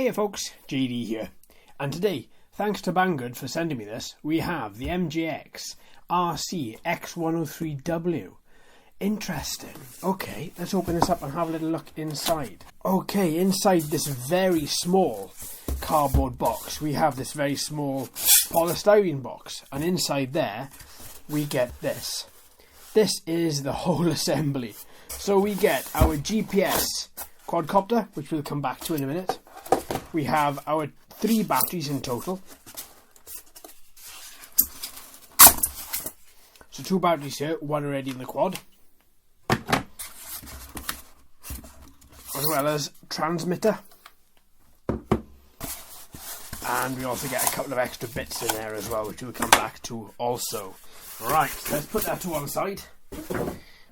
Hey folks, JD here, and today, thanks to Banggood for sending me this, we have the MJX X103W. Interesting. Okay, let's open this up and have a little look inside. Okay, inside this very small cardboard box, we have this very small polystyrene box, and inside there, we get this. This is the whole assembly. So we get our GPS quadcopter, which we'll come back to in a minute. We have our 3 batteries in total. So 2 batteries here, one already in the quad. As well as transmitter. And we also get a couple of extra bits in there as well, which we'll come back to also. Right, let's put that to one side.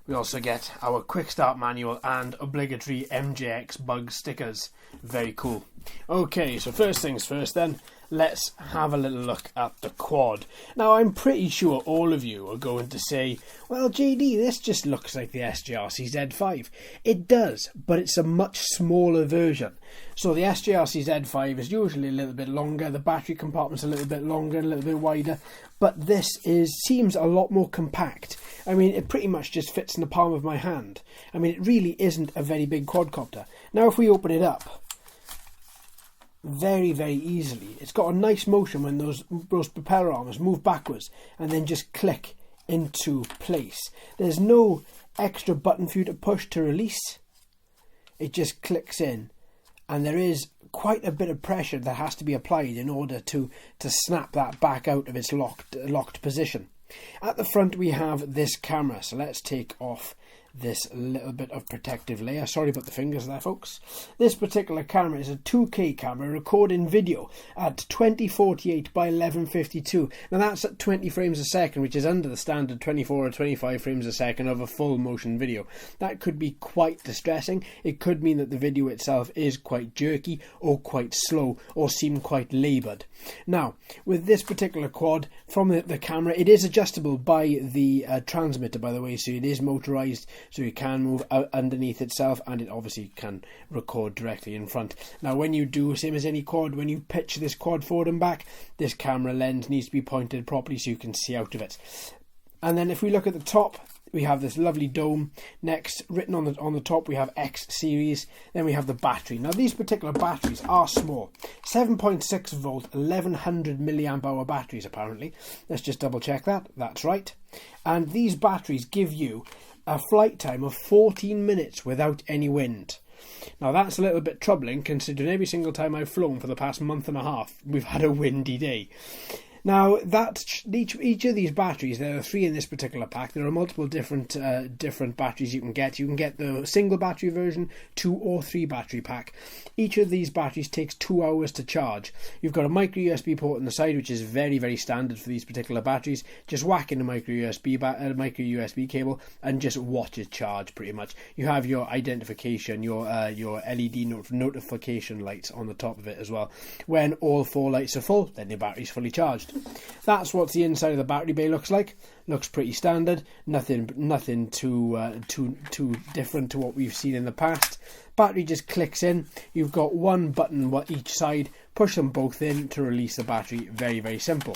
We also get our quick start manual and obligatory MJX bug stickers. Very cool. Okay, so first things first then, let's have a little look at the quad. Now, I'm pretty sure all of you are going to say, well, JD, this just looks like the SJRC Z5. It does, but it's a much smaller version. So the SJRC Z5 is usually a little bit longer, the battery compartment's a little bit longer, a little bit wider, but this seems a lot more compact. I mean, it pretty much just fits in the palm of my hand. I mean, it really isn't a very big quadcopter. Now, if we open it up, very, very easily, it's got a nice motion when those propeller arms move backwards and then just click into place. There's no extra button for you to push to release. It just clicks in, and there is quite a bit of pressure that has to be applied in order to snap that back out of its locked position. At the front we have this camera, so let's take off this little bit of protective layer. Sorry about the fingers there, folks. This particular camera is a 2K camera recording video at 2048 by 1152. Now that's at 20 frames a second, which is under the standard 24 or 25 frames a second of a full motion video. That could be quite distressing. It could mean that the video itself is quite jerky or quite slow or seem quite laboured. Now, with this particular quad, from the camera, it is adjustable by the transmitter, by the way, so it is motorised. So you can move out underneath itself, and it obviously can record directly in front. Now, when you do, same as any quad, when you pitch this quad forward and back, this camera lens needs to be pointed properly so you can see out of it. And then if we look at the top, we have this lovely dome. Next, written on the top, we have X series. Then we have the battery. Now, these particular batteries are small. 7.6 volt, 1100 milliamp hour batteries, apparently. Let's just double check that. That's right. And these batteries give you a flight time of 14 minutes without any wind. Now, that's a little bit troubling, considering every single time I've flown for the past month and a half, we've had a windy day. Now, each of these batteries, there are 3 in this particular pack. There are multiple different batteries you can get. You can get the single battery version, 2 or 3 battery pack. Each of these batteries takes 2 hours to charge. You've got a micro USB port on the side, which is very, very standard for these particular batteries. Just whack in a micro USB cable and just watch it charge, pretty much. You have your identification, your LED notification lights on the top of it as well. When all 4 lights are full, then the battery's fully charged. That's what the inside of the battery bay looks like. Looks pretty standard. Nothing too different to what we've seen in the past. Battery just clicks in. You've got 1 button each side. Push them both in to release the battery. Very, very simple.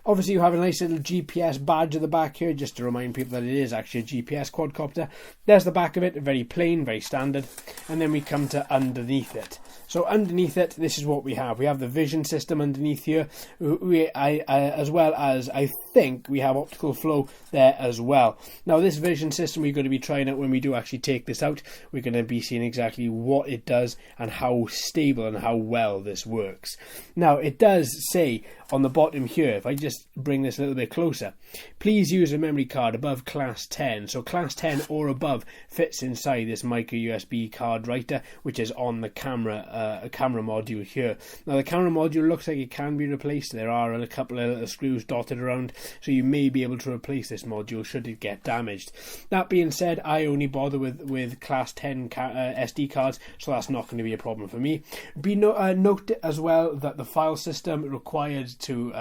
Obviously, you have a nice little GPS badge at the back here, just to remind people that it is actually a GPS quadcopter. There's the back of it, very plain, very standard. And then we come to underneath it. So underneath it, this is what we have. We have the vision system underneath here, as well as, I think, we have optical flow there as well. Now, this vision system we're going to be trying out when we do actually take this out. We're going to be seeing exactly what it does and how stable and how well this works. Now, it does say on the bottom here, if I just bring this a little bit closer, please use a memory card above class 10. So class 10 or above fits inside this micro USB card writer, which is on the camera module here. Now, the camera module looks like it can be replaced. There are a couple of little screws dotted around, so you may be able to replace this module should it get damaged. That being said, I only bother with class 10 SD cards, so that's not going to be a problem for me. Note as well that the file system required to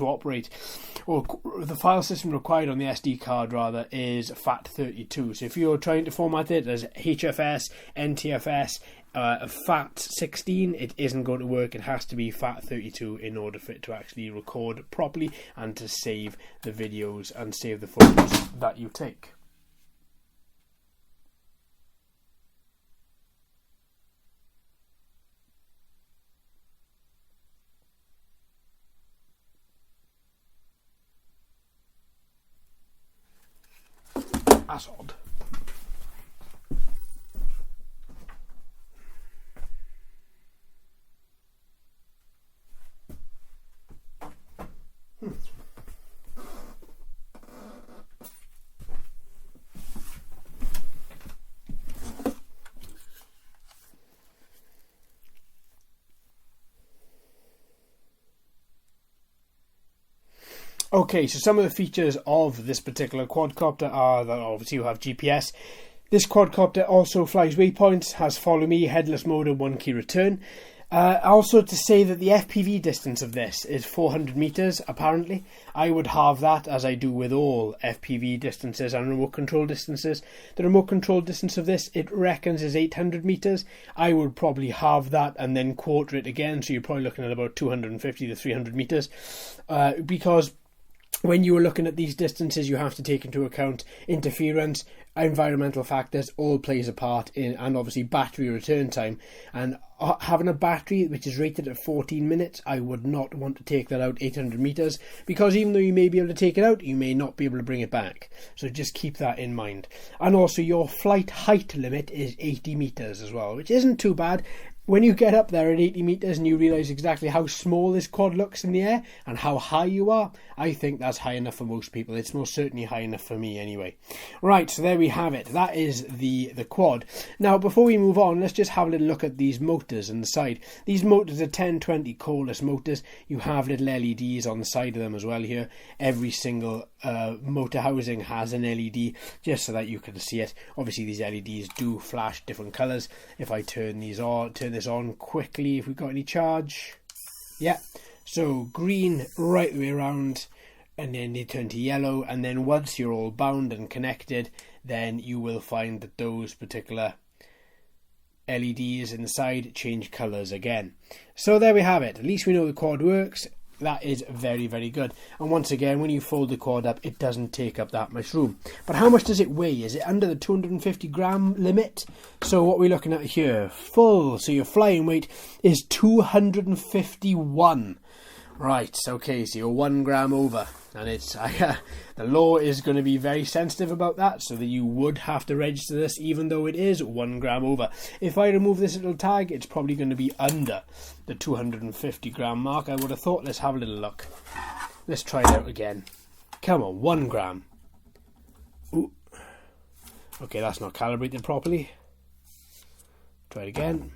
operate, or the file system required on the SD card rather, is FAT32. So if you're trying to format it as HFS, NTFS, FAT 16, it isn't going to work. It has to be FAT 32 in order for it to actually record properly and to save the videos and save the photos that you take. That's odd. Okay, so some of the features of this particular quadcopter are that obviously you have GPS. This quadcopter also flies waypoints, has follow me, headless mode and 1 key return. Also to say that the FPV distance of this is 400 meters, apparently. I would have that, as I do with all FPV distances and remote control distances. The remote control distance of this, it reckons, is 800 meters. I would probably have that and then quarter it again, so you're probably looking at about 250 to 300 meters. Because when you are looking at these distances, you have to take into account interference, environmental factors, all plays a part in, and obviously battery return time. And having a battery which is rated at 14 minutes, I would not want to take that out 800 meters, because even though you may be able to take it out, you may not be able to bring it back. So just keep that in mind. And also your flight height limit is 80 meters as well, which isn't too bad. When you get up there at 80 meters and you realise exactly how small this quad looks in the air and how high you are, I think that's high enough for most people. It's most certainly high enough for me anyway. Right, so there we have it. That is the quad. Now, before we move on, let's just have a little look at these motors on the side. These motors are 1020 coreless motors. You have little LEDs on the side of them as well here. Every single motor housing has an LED just so that you can see it. Obviously, these LEDs do flash different colours. If I turn this on quickly, if we've got any charge, yeah, so green right the way around, and then they turn to yellow, and then once you're all bound and connected, then you will find that those particular LEDs in the side change colours again. So there we have it. At least we know the quad works. That is very, very good. And once again, when you fold the quad up, it doesn't take up that much room. But how much does it weigh? Is it under the 250 gram limit? So what we're looking at here, full, so your flying weight is 251. Right, okay, so you're 1 gram over, and it's the law is going to be very sensitive about that, so that you would have to register this even though it is 1 gram over. If I remove this little tag, it's probably going to be under the 250 gram mark, I would have thought. Let's have a little look. Let's try it out again. Come on, 1 gram. Ooh. Okay, that's not calibrated properly. Try it again.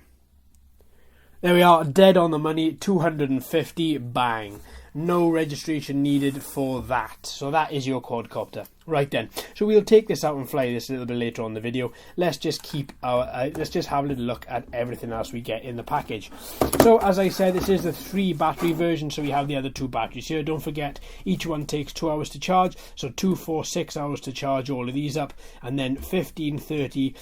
There we are, dead on the money, 250, bang. No registration needed for that. So that is your quadcopter. Right then, so we'll take this out and fly this a little bit later on in the video. Let's just keep our, let's just have a little look at everything else we get in the package. So as I said, this is the 3 battery version, so we have the other 2 batteries here. Don't forget, each one takes 2 hours to charge, so 2, 4, 6 hours to charge all of these up, and then 15, 30,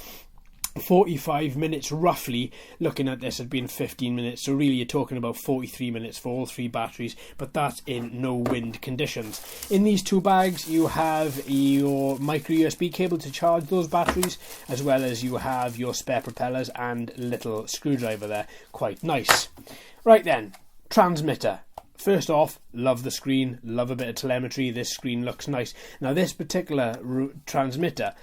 45 minutes roughly. Looking at this, had been 15 minutes, so really you're talking about 43 minutes for all 3 batteries, but that's in no wind conditions. In these 2 bags you have your micro USB cable to charge those batteries, as well as you have your spare propellers and little screwdriver there. Quite nice. Right then, transmitter. First off, love the screen, love a bit of telemetry. This screen looks nice. Now this particular transmitter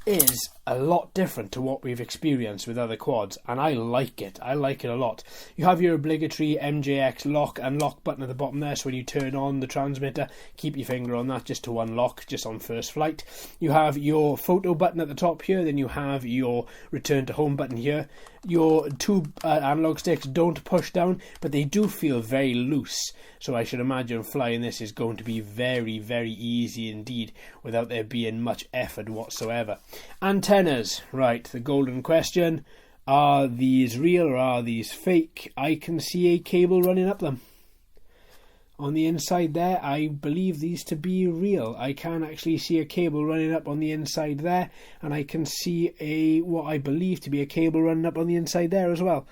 is a lot different to what we've experienced with other quads, and I like it. I like it a lot. You have your obligatory MJX lock and lock button at the bottom there, so when you turn on the transmitter, keep your finger on that just to unlock, just on first flight. You have your photo button at the top here, then you have your return to home button here. Your 2 analog sticks don't push down, but they do feel very loose, so I should imagine flying this is going to be very, very easy indeed, without there being much effort whatsoever. Antennas, right, the golden question: are these real or are these fake? I can see a cable running up them. on the inside there, I believe these to be real. I can actually see a cable running up on the inside there, and I can see what I believe to be a cable running up on the inside there as well.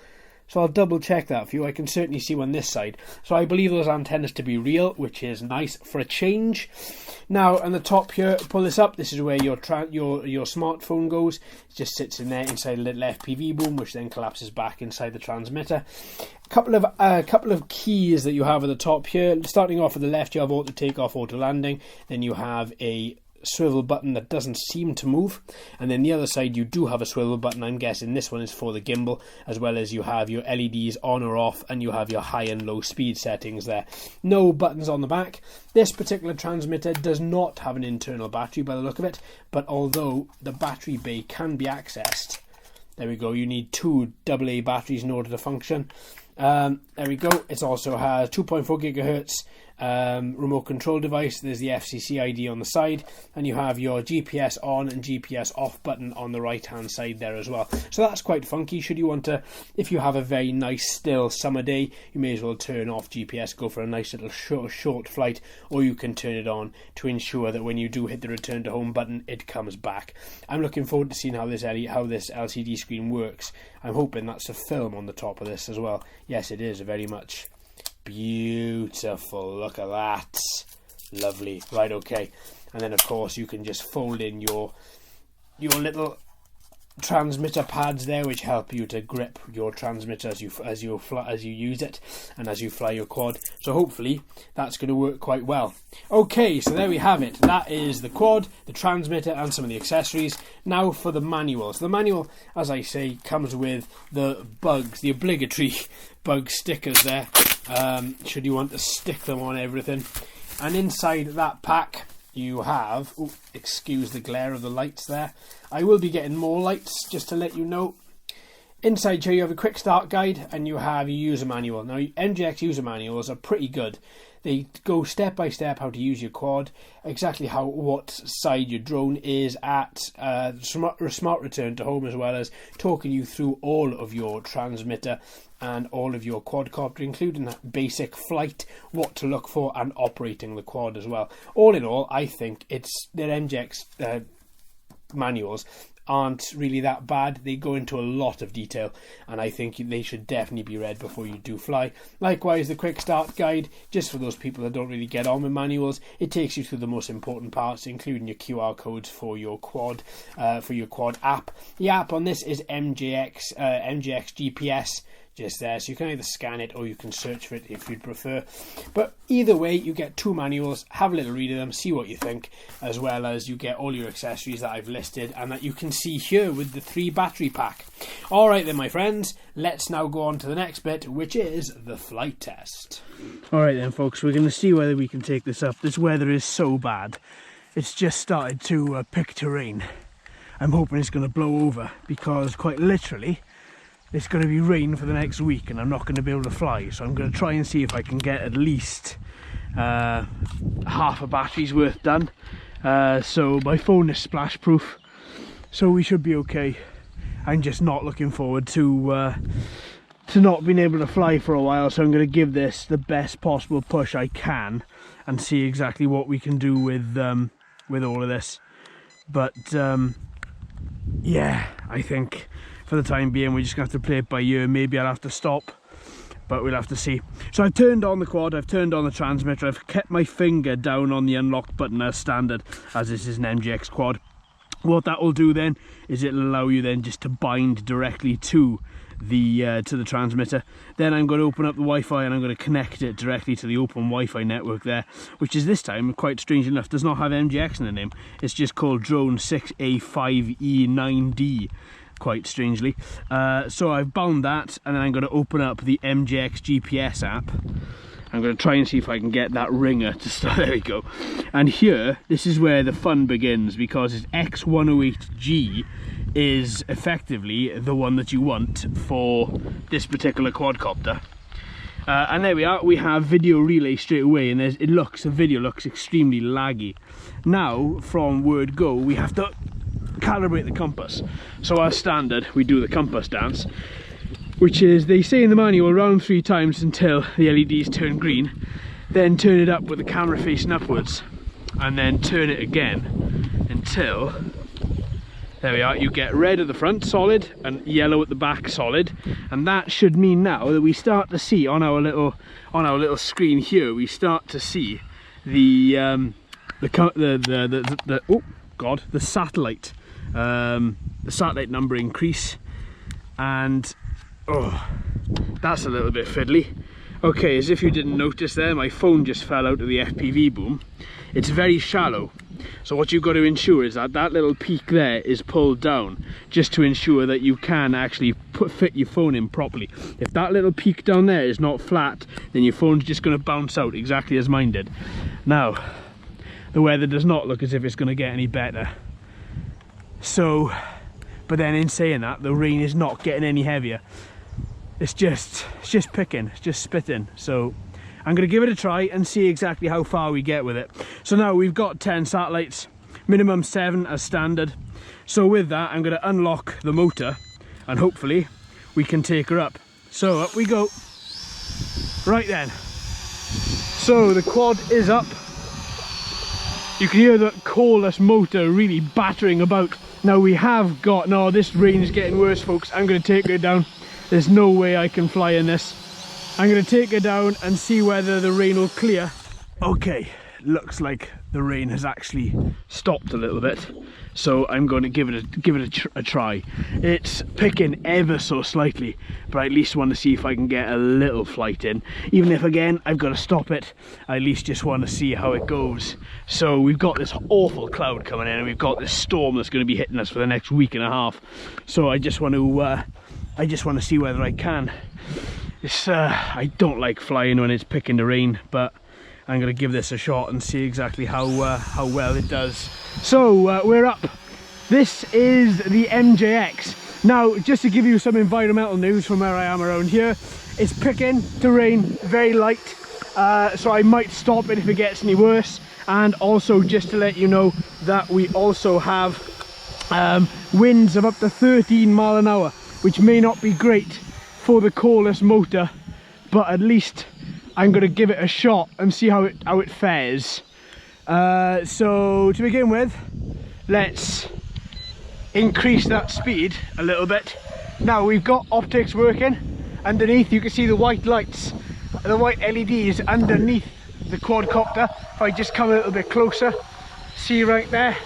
So I'll double check that for you. I can certainly see one this side. So I believe those antennas to be real, which is nice for a change. Now, on the top here, pull this up. This is where your smartphone goes. It just sits in there inside a little FPV boom, which then collapses back inside the transmitter. A couple of keys that you have at the top here. Starting off at the left, you have auto takeoff, auto landing. Then you have a swivel button that doesn't seem to move, and then the other side you do have a swivel button. I'm guessing this one is for the gimbal, as well as you have your LEDs on or off, and you have your high and low speed settings there. No buttons on the back. This particular transmitter does not have an internal battery by the look of it, but although the battery bay can be accessed, there we go, you need 2 AA batteries in order to function. There we go. It also has 2.4 gigahertz remote control device. There's the FCC ID on the side, and you have your GPS on and GPS off button on the right hand side there as well. So that's quite funky. Should you want to, if you have a very nice still summer day, you may as well turn off GPS, go for a nice little short flight, or you can turn it on to ensure that when you do hit the return to home button, it comes back. I'm looking forward to seeing how this LCD screen works. I'm hoping that's a film on the top of this as well. Yes, it is, very much. Beautiful, look at that. Lovely. Right, okay. And then of course you can just fold in your little transmitter pads there, which help you to grip your transmitter as you use it and as you fly your quad. So hopefully that's going to work quite well. Okay, so there we have it. That is the quad, the transmitter, and some of the accessories. Now for the manual. So the manual, as I say, comes with the obligatory bug stickers there, should you want to stick them on everything. And inside that pack you have, excuse the glare of the lights there, I will be getting more lights just to let you know. Inside here you have a quick start guide, and you have a user manual. Now MJX user manuals are pretty good. They go step by step how to use your quad, exactly what side your drone is at, smart return to home, as well as talking you through all of your transmitter and all of your quadcopter, including that basic flight, what to look for, and operating the quad as well. All in all, I think their MJX manuals aren't really that bad. They go into a lot of detail, and I think they should definitely be read before you do fly. Likewise, the quick start guide, just for those people that don't really get on with manuals, it takes you through the most important parts, including your QR codes for your quad app. The app on this is MJX GPS, just there, so you can either scan it or you can search for it if you'd prefer. But either way, you get 2 manuals, have a little read of them, see what you think, as well as you get all your accessories that I've listed and that you can see here with the 3 battery pack. Alright then, my friends, let's now go on to the next bit, which is the flight test. Alright then, folks, we're going to see whether we can take this up. This weather is so bad. It's just started to pick to rain. I'm hoping it's going to blow over, because quite literally it's going to be rain for the next week and I'm not going to be able to fly. So I'm going to try and see if I can get at least half a battery's worth done. So my phone is splash proof, so we should be okay. I'm just not looking forward to not being able to fly for a while, so I'm going to give this the best possible push I can and see exactly what we can do with all of this. But yeah, I think for the time being we're just going to have to play it by ear. Maybe I'll have to stop, but we'll have to see. So I've turned on the quad, I've turned on the transmitter, I've kept my finger down on the unlock button as standard, as this is an MJX quad. What that will do then is it'll allow you then just to bind directly to the transmitter. Then I'm going to open up the Wi-Fi and I'm going to connect it directly to the open Wi-Fi network there, which is this time, quite strange enough, does not have MJX in the name. It's just called Drone 6A5E9D, quite strangely. So I've bound that, and then I'm going to open up the MJX GPS app. I'm going to try and see if I can get that ringer to start. There we go. And here, this is where the fun begins, because it's X103W is effectively the one that you want for this particular quadcopter. And there we are, we have video relay straight away, and the video looks extremely laggy. Now, from word go, we have to calibrate the compass. So as standard, we do the compass dance, which is, they say in the manual, round 3 times until the LEDs turn green. then turn it up with the camera facing upwards, and then turn it again until, there we are, you get red at the front solid and yellow at the back solid, and that should mean now that we start to see on our little screen here, we start to see the oh god, the satellite number increase, and oh, that's a little bit fiddly. Okay, as if you didn't notice there, my phone just fell out of the FPV boom. It's very shallow, so what you've got to ensure is that that little peak there is pulled down, just to ensure that you can actually fit your phone in properly. If that little peak down there is not flat, then your phone's just going to bounce out exactly as mine did. Now, the weather does not look as if it's going to get any better. So, but then in saying that, the rain is not getting any heavier. It's just picking, it's just spitting. So I'm going to give it a try and see exactly how far we get with it. So now we've got 10 satellites, minimum 7 as standard. So with that, I'm going to unlock the motor and hopefully we can take her up. So up we go. Right then. So the quad is up. You can hear the coreless motor really battering about. Now we have got, no, this rain is getting worse, folks. I'm going to take her down. There's no way I can fly in this. I'm going to take her down and see whether the rain will clear. Okay, looks like the rain has actually stopped a little bit, so I'm going to give it a try. It's picking ever so slightly, but I at least want to see if I can get a little flight in. Even if again I've got to stop it, I at least just want to see how it goes. So we've got this awful cloud coming in, and we've got this storm that's going to be hitting us for the next week and a half. So I just want to see whether I can. It's I don't like flying when it's picking the rain, but I'm going to give this a shot and see exactly how well it does. So we're up. This is the MJX. Now, just to give you some environmental news from where I am around here, it's picking to rain, very light, so I might stop it if it gets any worse. And also just to let you know that we also have winds of up to 13 miles an hour, which may not be great for the coreless motor, but at least I'm going to give it a shot and see how it fares. So to begin with, let's increase that speed a little bit. Now we've got optics working. Underneath you can see the white lights, the white LEDs underneath the quadcopter. If I just come a little bit closer, see right there,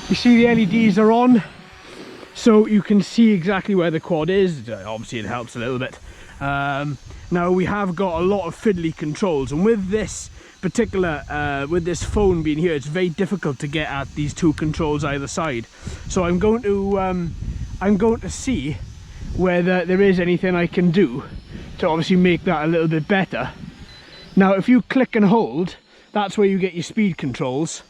you see the LEDs are on, so you can see exactly where the quad is. Obviously it helps a little bit. Now we have got a lot of fiddly controls, and with this particular with this phone being here, it's very difficult to get at these two controls either side. So I'm going to see whether there is anything I can do to obviously make that a little bit better. Now if you click and hold, that's where you get your speed controls.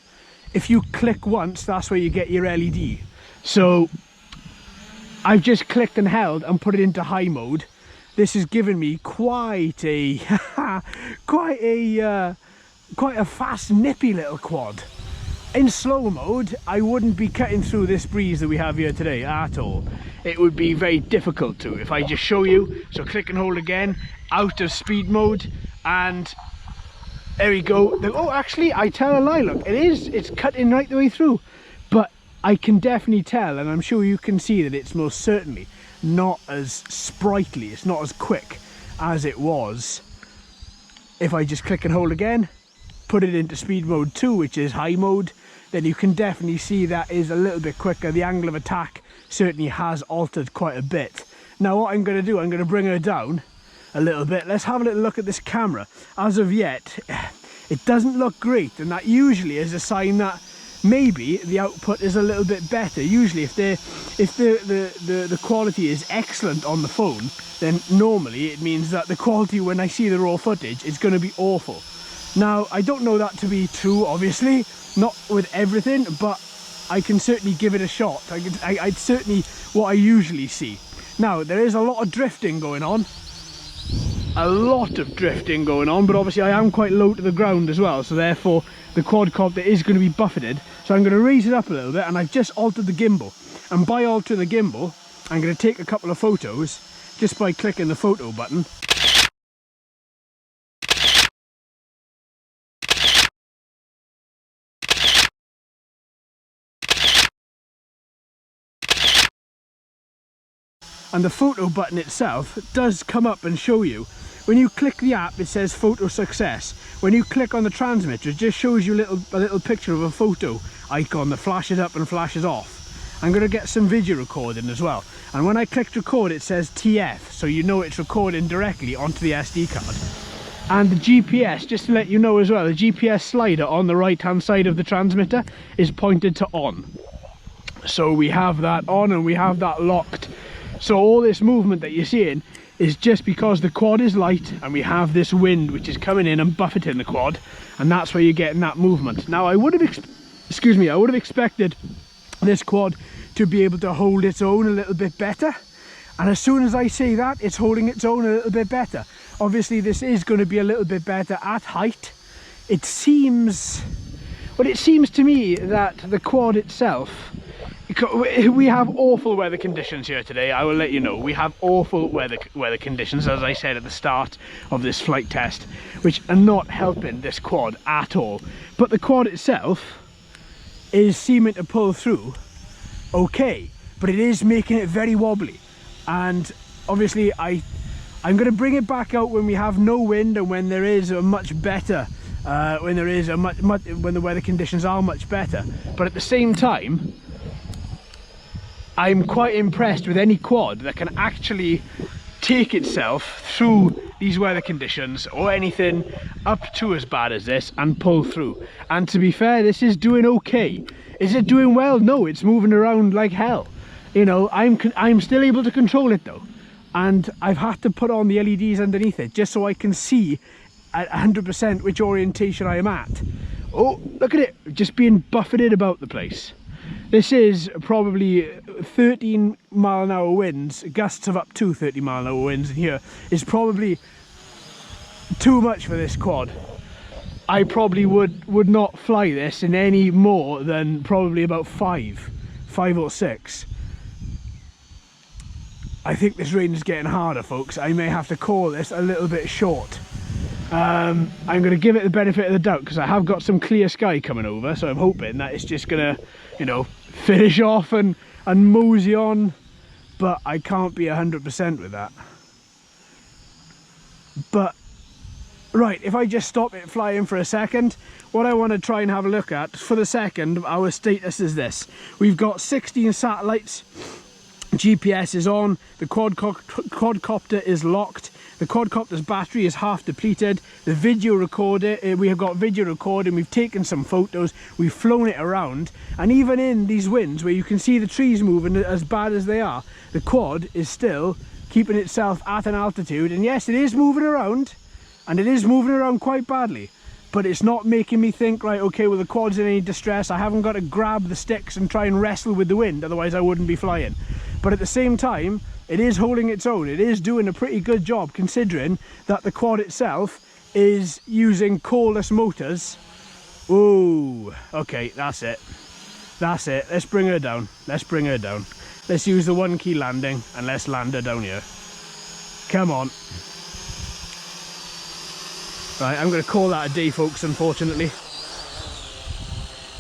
If you click once, that's where you get your LED. So I've just clicked and held and put it into high mode. This has given me quite a quite a fast, nippy little quad. In slow mode, I wouldn't be cutting through this breeze that we have here today at all. It would be very difficult to. If I just show you, so click and hold again, out of speed mode, and there we go. Oh, actually, I tell a lie. Look, it's cutting right the way through, but I can definitely tell, and I'm sure you can see that it's most certainly not as sprightly, it's not as quick as it was. If I just click and hold again, put it into speed mode 2, which is high mode, then you can definitely see that is a little bit quicker. The angle of attack certainly has altered quite a bit. Now what I'm going to do, I'm going to bring her down a little bit. Let's have a little look at this camera. As of yet, it doesn't look great, and that usually is a sign that maybe the output is a little bit better. Usually if the quality is excellent on the phone, then normally it means that the quality when I see the raw footage is going to be awful. Now I don't know that to be true, obviously, not with everything, but I can certainly give it a shot. I'd certainly what I usually see. Now there is a lot of drifting going on. A lot of drifting going on, but obviously I am quite low to the ground as well, so therefore the quadcopter is going to be buffeted. So I'm going to raise it up a little bit, and I've just altered the gimbal. And by altering the gimbal, I'm going to take a couple of photos just by clicking the photo button. and the photo button itself does come up and show you. When you click the app, it says photo success. When you click on the transmitter, it just shows you a little picture of a photo icon that flashes up and flashes off. I'm going to get some video recording as well. And when I clicked record, it says TF, so you know it's recording directly onto the SD card. And the GPS, just to let you know as well, the GPS slider on the right hand side of the transmitter is pointed to on. So we have that on and we have that locked. So all this movement that you're seeing is just because the quad is light and we have this wind which is coming in and buffeting the quad, and that's where you're getting that movement. Now I would have expected this quad to be able to hold its own a little bit better, and as soon as I say that, it's holding its own a little bit better. Obviously this is going to be a little bit better at height. It seems to me that the quad itself, we have awful weather conditions here today. I will let you know, we have awful weather conditions, as I said at the start of this flight test, which are not helping this quad at all. But the quad itself is seeming to pull through okay, but it is making it very wobbly. And obviously I'm going to bring it back out when we have no wind and when there is a much better when the weather conditions are much better. But at the same time, I'm quite impressed with any quad that can actually take itself through these weather conditions or anything up to as bad as this and pull through. And to be fair, this is doing okay. Is it doing well? No, it's moving around like hell. You know, I'm still able to control it though, and I've had to put on the LEDs underneath it just so I can see at 100% which orientation I am at. Oh, look at it, just being buffeted about the place. This is probably 13 mile an hour winds, gusts of up to 30 mile an hour winds, and here is probably too much for this quad. I probably would not fly this in any more than probably about 5 or 6. I think this rain is getting harder, folks. I may have to call this a little bit short. I'm going to give it the benefit of the doubt because I have got some clear sky coming over, so I'm hoping that it's just going to, you know, finish off and mosey on, but I can't be 100% with that. But right, if I just stop it flying for a second, what I want to try and have a look at for the second, our status is this. We've got 16 satellites, GPS is on, the quadcopter is locked, the quadcopter's battery is half depleted, the video recorder, we have got video recording, we've taken some photos, we've flown it around, and even in these winds where you can see the trees moving as bad as they are, the quad is still keeping itself at an altitude. And yes, it is moving around, and it is moving around quite badly, but it's not making me think, right, okay, well the quad's in any distress, I haven't got to grab the sticks and try and wrestle with the wind, otherwise I wouldn't be flying. But at the same time, it is holding its own. It is doing a pretty good job considering that the quad itself is using coreless motors. Ooh, okay, that's it. That's it. Let's bring her down. Let's bring her down. Let's use the 1-key landing and let's land her down here. Come on. Right, I'm going to call that a day, folks, unfortunately.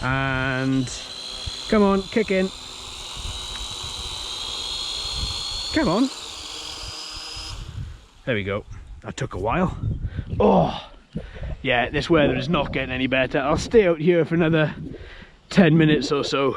And come on, kick in. Come on. There we go. That took a while. Oh, yeah, this weather is not getting any better. I'll stay out here for another 10 minutes or so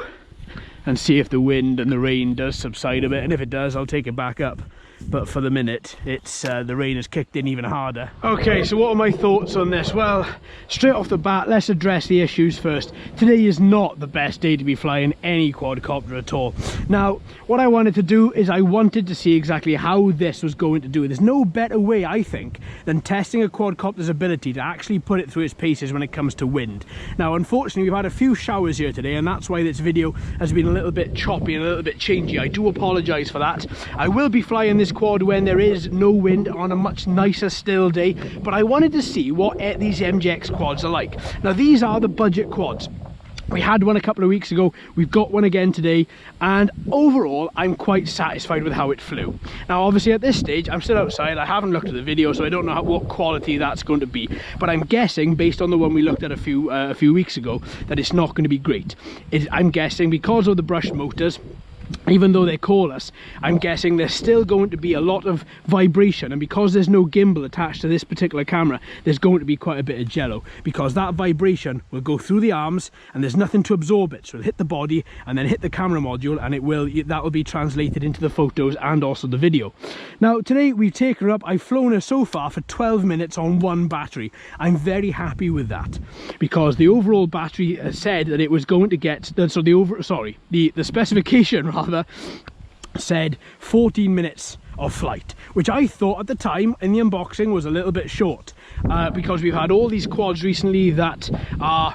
and see if the wind and the rain does subside a bit, and if it does, I'll take it back up. But for the minute, it's the rain has kicked in even harder. Okay, so what are my thoughts on this? Well, straight off the bat, let's address the issues first. Today is not the best day to be flying any quadcopter at all. Now, what I wanted to do is I wanted to see exactly how this was going to do. There's no better way, I think, than testing a quadcopter's ability to actually put it through its paces when it comes to wind. Now, unfortunately, we've had a few showers here today, and that's why this video has been a little bit choppy and a little bit changey. I do apologise for that. I will be flying this quad when there is no wind on a much nicer still day, but I wanted to see what these MJX quads are like. Now, these are the budget quads. We had one a couple of weeks ago, we've got one again today, and overall I'm quite satisfied with how it flew. Now obviously at this stage I'm still outside, I haven't looked at the video, so I don't know what quality that's going to be, but I'm guessing based on the one we looked at a few weeks ago that it's not going to be great. I'm guessing because of the brushed motors, even though they're coreless, I'm guessing there's still going to be a lot of vibration, and because there's no gimbal attached to this particular camera, there's going to be quite a bit of jello, because that vibration will go through the arms and there's nothing to absorb it, so it'll hit the body and then hit the camera module, and that will be translated into the photos and also the video. Now today we've taken her up, I've flown her so far for 12 minutes on one battery. I'm very happy with that, because the overall battery said that it was going to get, so the specification rather said 14 minutes of flight, which I thought at the time in the unboxing was a little bit short, because we've had all these quads recently that are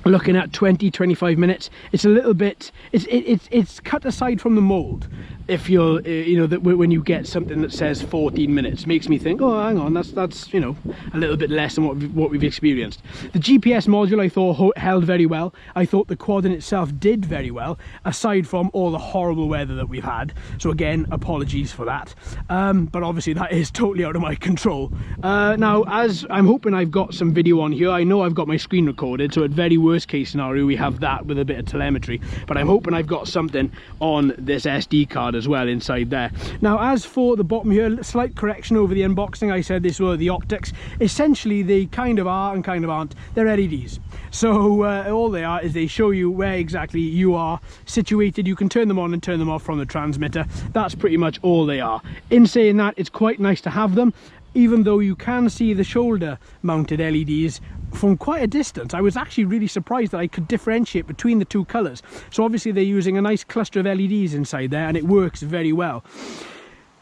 looking at 20-25 minutes. It's a little bit, it's cut aside from the mold. If you're that when you get something that says 14 minutes, makes me think, oh hang on, that's you know, a little bit less than what we've experienced. The GPS module I thought held very well. I thought the quad in itself did very well, aside from all the horrible weather that we've had, so again, apologies for that, but obviously that is totally out of my control. Now, as I'm hoping I've got some video on here, I know I've got my screen recorded, so at very worst case scenario we have that with a bit of telemetry, but I'm hoping I've got something on this SD card as well inside there. Now, as for the bottom here, slight correction over the unboxing. I said this were the optics. Essentially they kind of are and kind of aren't. They're LEDs, so all they are is they show you where exactly you are situated. You can turn them on and turn them off from the transmitter. That's pretty much all they are. In saying that, it's quite nice to have them, even though you can see the shoulder mounted LEDs from quite a distance. I was actually really surprised that I could differentiate between the two colours. So obviously they're using a nice cluster of LEDs inside there, and it works very well.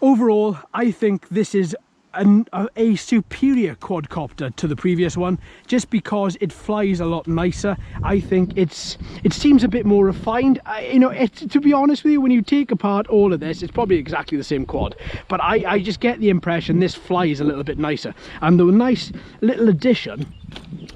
Overall, I think this is a superior quadcopter to the previous one, just because it flies a lot nicer. I think it seems a bit more refined. To be honest with you, when you take apart all of this, it's probably exactly the same quad, but I just get the impression this flies a little bit nicer. And the nice little addition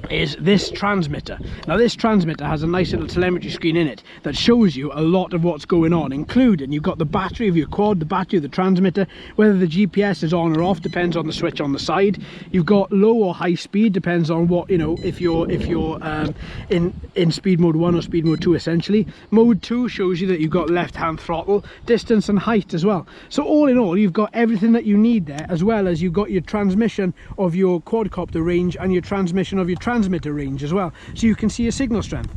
is this transmitter. Now this transmitter has a nice little telemetry screen in it that shows you a lot of what's going on, including you've got the battery of your quad, the battery of the transmitter, whether the GPS is on or off depends on the switch on the side. You've got low or high speed, depends on what, if you're in speed mode 1 or speed mode 2 essentially. Mode 2 shows you that you've got left hand throttle, distance and height as well. So all in all, you've got everything that you need there, as well as you've got your transmission of your quadcopter range and your transmission of your transmitter range as well, so you can see your signal strength.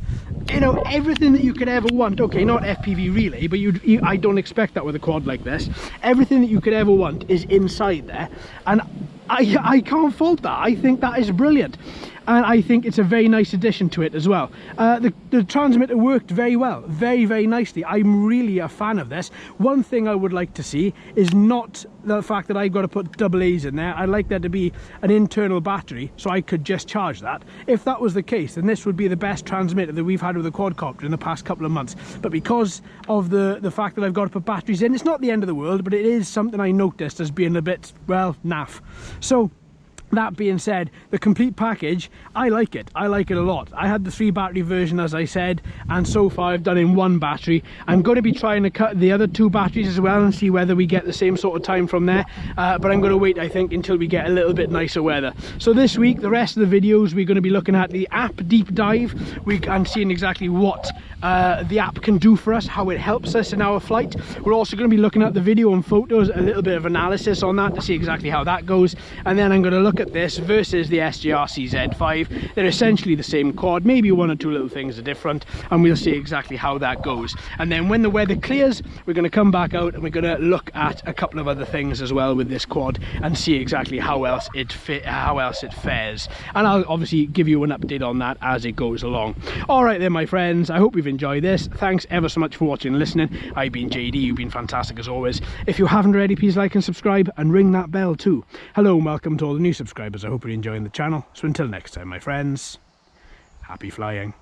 Everything that you could ever want. Okay, not FPV relay, but I don't expect that with a quad like this. Everything that you could ever want is inside there, and I can't fault that. I think that is brilliant, and I think it's a very nice addition to it as well. The transmitter worked very well, very, very nicely. I'm really a fan of this. One thing I would like to see is not the fact that I've got to put AA's in there. I'd like there to be an internal battery so I could just charge that. If that was the case, then this would be the best transmitter that we've had with the quadcopter in the past couple of months. But because of the fact that I've got to put batteries in, it's not the end of the world, but it is something I noticed as being a bit, well, naff. So that being said, the complete package, I like it a lot. I had the 3 battery version, as I said, and so far I've done in 1 battery. I'm going to be trying to cut the other 2 batteries as well and see whether we get the same sort of time from there, but I'm going to wait, I think, until we get a little bit nicer weather. So this week, the rest of the videos, we're going to be looking at the app deep dive and seeing exactly what the app can do for us, how it helps us in our flight. We're also going to be looking at the video and photos, a little bit of analysis on that to see exactly how that goes, and then I'm going to look at this versus the SGR CZ5. They're essentially the same quad, maybe 1 or 2 little things are different, and we'll see exactly how that goes. And then when the weather clears, we're going to come back out and we're going to look at a couple of other things as well with this quad and see exactly how else it fares, and I'll obviously give you an update on that as it goes along. Alright then, my friends, I hope you've enjoyed this. Thanks ever so much for watching and listening. I've been JD, you've been fantastic as always. If you haven't already, please like and subscribe and ring that bell too. Hello and welcome to all the new subscribers. I hope you're enjoying the channel. So until next time, my friends, happy flying.